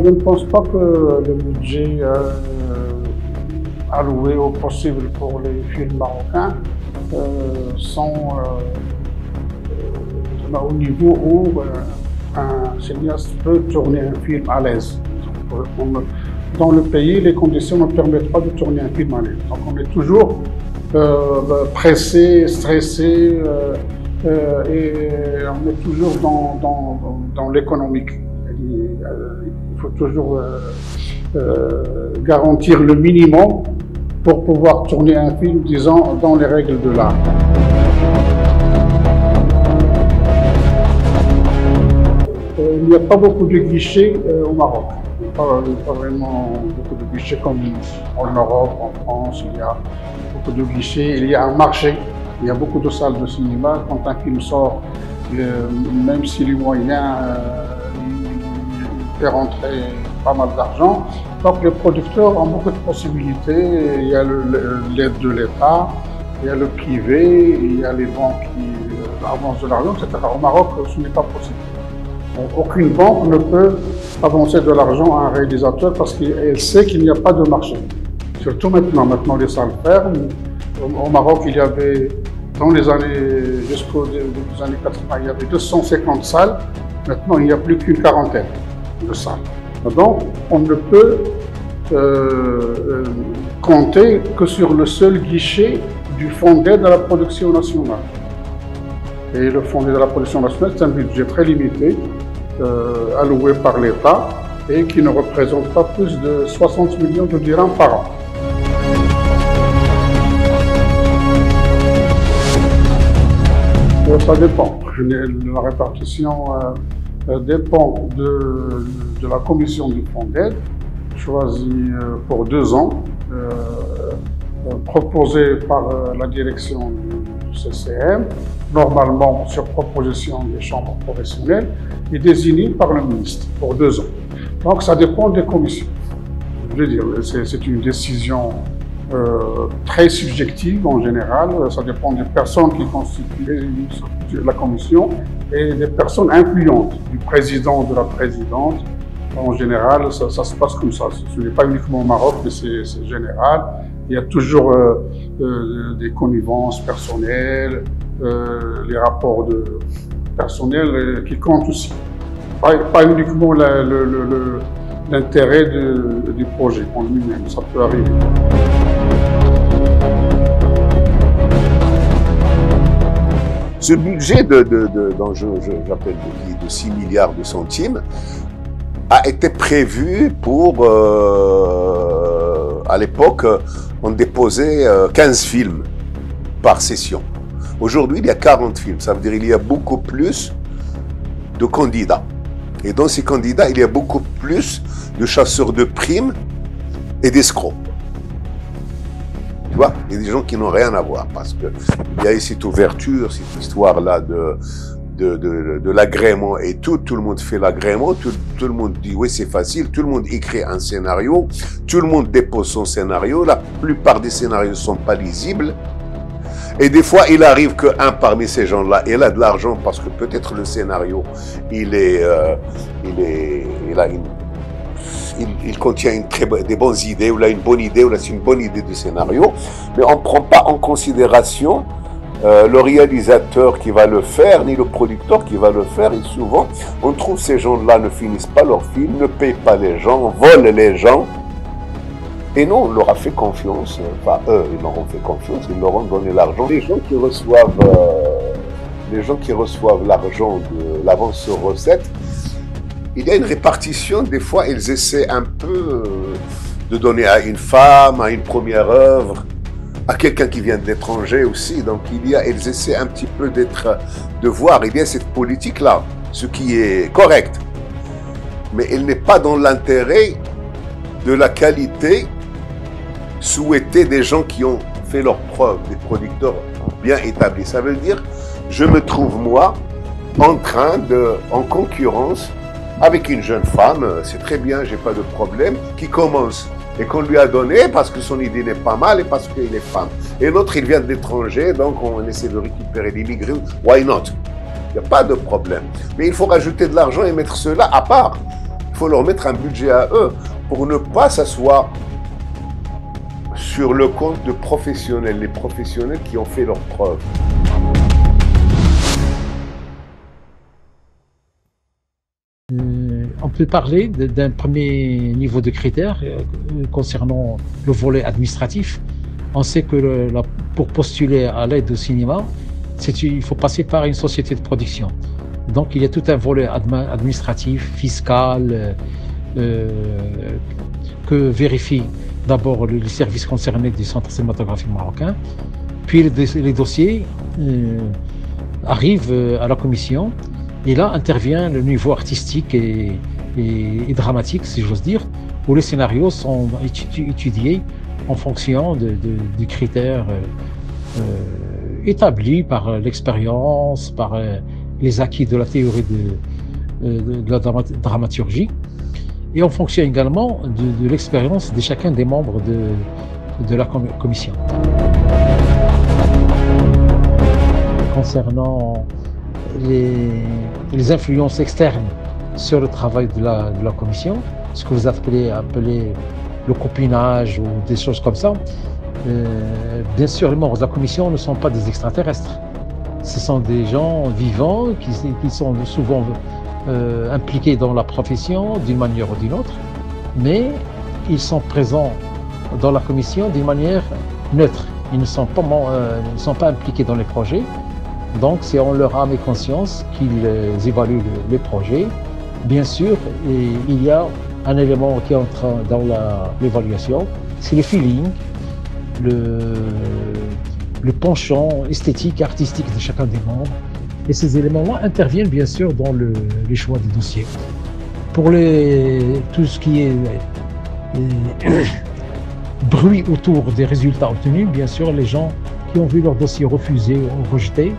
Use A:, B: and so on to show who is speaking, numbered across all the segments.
A: je ne pense pas que le budget alloué au possible pour les films marocains sont au niveau où un cinéaste peut tourner un film à l'aise. Dans le pays, les conditions ne permettent pas de tourner un film à l'aise. Donc on est toujours pressé, stressé, et on est toujours dans l'économique. Il faut toujours garantir le minimum pour pouvoir tourner un film, disons, dans les règles de l'art. Il n'y a pas beaucoup de guichets au Maroc. Pas vraiment beaucoup de guichets comme en Europe, en France. Il y a beaucoup de guichets. Il y a un marché. Il y a beaucoup de salles de cinéma. Quand un film sort, même si les moyens fait rentrer pas mal d'argent. Donc les producteurs ont beaucoup de possibilités. Il y a l'aide de l'État, il y a le privé, il y a les banques qui avancent de l'argent, etc. Au Maroc, ce n'est pas possible. Aucune banque ne peut avancer de l'argent à un réalisateur parce qu'elle sait qu'il n'y a pas de marché. Surtout maintenant. Maintenant les salles ferment. Au Maroc, il y avait, dans les années, jusqu'aux années 80, il y avait 250 salles. Maintenant, il n'y a plus qu'une quarantaine de salles. Donc, on ne peut compter que sur le seul guichet du Fonds d'aide à la production nationale. Et le Fonds d'aide à la production nationale, c'est un budget très limité, alloué par l'État et qui ne représente pas plus de 60 millions de dirhams par an. Ça dépend. La répartition dépend de la commission du fonds d'aide, choisie pour 2 ans, proposée par la direction du CCM, normalement sur proposition des chambres professionnelles, et désignée par le ministre pour 2 ans. Donc ça dépend des commissions. Je veux dire, c'est une décision très subjective en général. Ça dépend des personnes qui constituent la commission et des personnes influentes, du président, de la présidente. En général, ça se passe comme ça. Ce n'est pas uniquement au Maroc, mais c'est général. Il y a toujours des connivences personnelles, les rapports personnels qui comptent aussi. Pas uniquement l'intérêt du projet en lui-même, ça peut arriver.
B: Ce budget dont j'appelle de 6 milliards de centimes a été prévu pour, à l'époque, on déposait 15 films par session. Aujourd'hui, il y a 40 films, ça veut dire qu'il y a beaucoup plus de candidats. Et dans ces candidats, il y a beaucoup plus de chasseurs de primes et d'escrocs. Tu vois, il y a des gens qui n'ont rien à voir parce qu'il y a cette ouverture, cette histoire-là de l'agrément et tout le monde fait l'agrément, tout le monde dit oui c'est facile, tout le monde écrit un scénario, tout le monde dépose son scénario, la plupart des scénarios ne sont pas lisibles. Et des fois, il arrive qu'un parmi ces gens-là, il a de l'argent parce que peut-être le scénario, il contient des bonnes idées, ou là une bonne idée, ou là c'est une bonne idée de scénario, mais on ne prend pas en considération le réalisateur qui va le faire, ni le producteur qui va le faire, et souvent, on trouve ces gens-là ne finissent pas leur film, ne payent pas les gens, volent les gens, et nous, on leur a fait confiance, enfin eux, ils leur ont fait confiance, ils leur ont donné l'argent. Les gens qui reçoivent l'argent de l'avance sur recette, il y a une répartition, des fois ils essaient un peu de donner à une femme, à une première œuvre, à quelqu'un qui vient de l'étranger aussi, donc ils essaient un petit peu de voir, il y a cette politique-là, ce qui est correct, mais elle n'est pas dans l'intérêt de la qualité souhaitée des gens qui ont fait leurs preuves, des producteurs bien établis. Ça veut dire, je me trouve moi en concurrence avec une jeune femme, c'est très bien, j'ai pas de problème, qui commence et qu'on lui a donné parce que son idée n'est pas mal et parce qu'il est femme. Et l'autre, il vient de l'étranger, donc on essaie de récupérer l'immigré. Why not? Il n'y a pas de problème. Mais il faut rajouter de l'argent et mettre cela à part. Il faut leur mettre un budget à eux pour ne pas s'asseoir sur le compte de professionnels, les professionnels qui ont fait leurs preuves.
C: On peut parler d'un premier niveau de critères concernant le volet administratif. On sait que pour postuler à l'aide au cinéma, il faut passer par une société de production. Donc il y a tout un volet administratif, fiscal, que vérifient d'abord les services concernés du Centre cinématographique marocain. Puis les dossiers arrivent à la commission. Et là intervient le niveau artistique et dramatique, si j'ose dire, où les scénarios sont étudiés en fonction des critères établis par l'expérience, par les acquis de la théorie de la dramaturgie, et en fonction également de l'expérience de chacun des membres de la commission. Concernant les influences externes sur le travail de la commission, ce que vous appelez le copinage ou des choses comme ça. Bien sûr, les membres de la commission ne sont pas des extraterrestres. Ce sont des gens vivants qui sont souvent impliqués dans la profession d'une manière ou d'une autre, mais ils sont présents dans la commission d'une manière neutre. Ils ne sont pas impliqués dans les projets. Donc, c'est en leur âme et conscience qu'ils évaluent les projets. Bien sûr, il y a un élément qui entre dans l'évaluation, c'est le feeling, le penchant esthétique, artistique de chacun des membres. Et ces éléments-là interviennent bien sûr dans les choix des dossiers. Pour tout ce qui est bruit autour des résultats obtenus, bien sûr, les gens qui ont vu leur dossier refusé ou rejeté,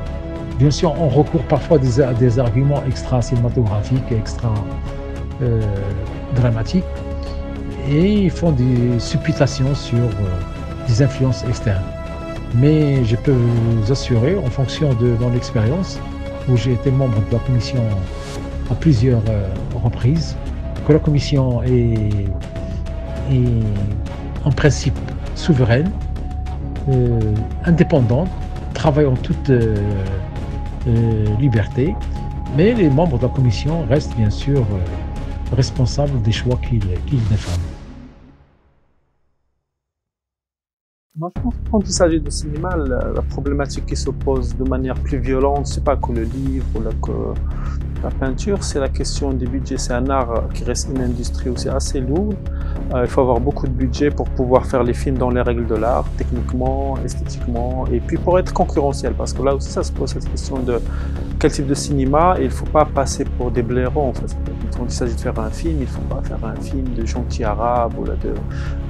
C: bien sûr, on recourt parfois à des arguments extra-cinématographiques, extra-dramatiques, et ils font des supputations sur des influences externes. Mais je peux vous assurer, en fonction de mon expérience, où j'ai été membre de la commission à plusieurs reprises, que la commission est en principe souveraine, indépendante, travaille en toute liberté, mais les membres de la commission restent bien sûr responsables des choix qu'ils défendent.
D: Moi, je pense que quand il s'agit de cinéma, la problématique qui se pose de manière plus violente, c'est pas que le livre ou la peinture, c'est la question du budget. C'est un art qui reste une industrie aussi assez lourde. Il faut avoir beaucoup de budget pour pouvoir faire les films dans les règles de l'art, techniquement, esthétiquement, et puis pour être concurrentiel, parce que là aussi ça se pose cette question de quel type de cinéma, et il ne faut pas passer pour des blaireaux en fait. Quand il s'agit de faire un film, il ne faut pas faire un film de gentils arabes ou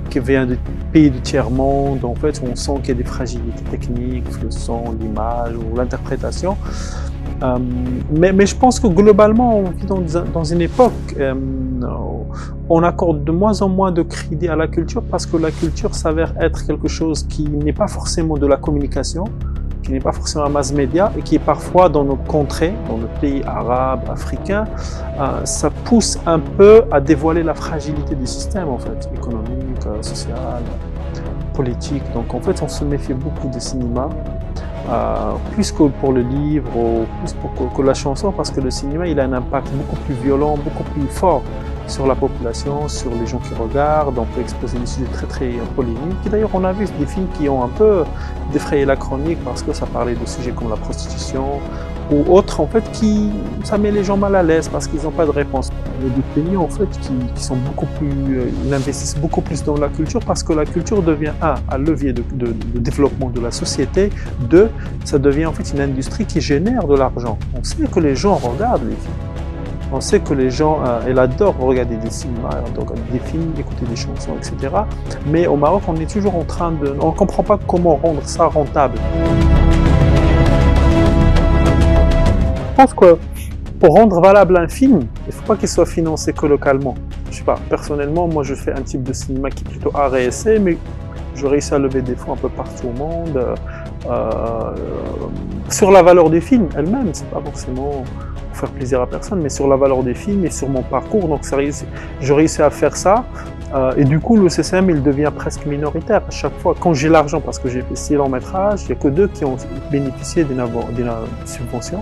D: qui vient de pays du tiers-monde. En fait, on sent qu'il y a des fragilités techniques, le son, l'image ou l'interprétation. Mais je pense que globalement, on vit dans une époque on accorde de moins en moins de crédit à la culture parce que la culture s'avère être quelque chose qui n'est pas forcément de la communication, qui n'est pas forcément un mass média et qui est parfois dans nos contrées, dans nos pays arabes, africains, ça pousse un peu à dévoiler la fragilité du système en fait, économique, social, politique. Donc en fait, on se méfie beaucoup du cinéma. Plus que pour le livre ou plus que la chanson, parce que le cinéma il a un impact beaucoup plus violent, beaucoup plus fort sur la population, sur les gens qui regardent. On peut exposer des sujets très très polémiques. Et d'ailleurs on a vu des films qui ont un peu défrayé la chronique parce que ça parlait de sujets comme la prostitution ou autres en fait ça met les gens mal à l'aise parce qu'ils n'ont pas de réponse. Il y a des pays en fait qui sont beaucoup plus, ils investissent beaucoup plus dans la culture parce que la culture devient un levier de développement de la société, deux, ça devient en fait une industrie qui génère de l'argent. On sait que les gens regardent les films. On sait que les gens, ils adorent regarder des cinémas, regarder des films, écouter des chansons, etc. Mais au Maroc, on est toujours en train on ne comprend pas comment rendre ça rentable. Je pense que pour rendre valable un film, il ne faut pas qu'il soit financé que localement. Je sais pas, personnellement, moi je fais un type de cinéma qui est plutôt art et essai, mais je réussis à lever des fonds un peu partout au monde. Sur la valeur du film elle-même, c'est pas forcément pour faire plaisir à personne, mais sur la valeur des films et sur mon parcours. Donc je réussis à faire ça. Et du coup, le CCM, il devient presque minoritaire à chaque fois. Quand j'ai l'argent, parce que j'ai fait 6 longs métrages, il n'y a que 2 qui ont bénéficié d'une subvention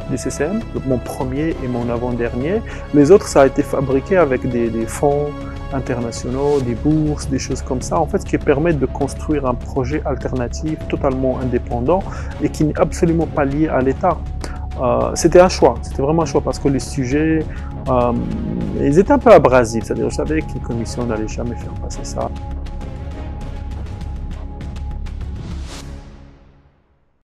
D: du CCM, mon premier et mon avant-dernier. Les autres, ça a été fabriqué avec des fonds internationaux, des bourses, des choses comme ça, en fait, qui permettent de construire un projet alternatif, totalement indépendant et qui n'est absolument pas lié à l'État. C'était un choix, c'était vraiment un choix parce que les sujets, ils étaient un peu abrasifs, c'est-à-dire je savais qu'une commission n'allait jamais faire passer ça.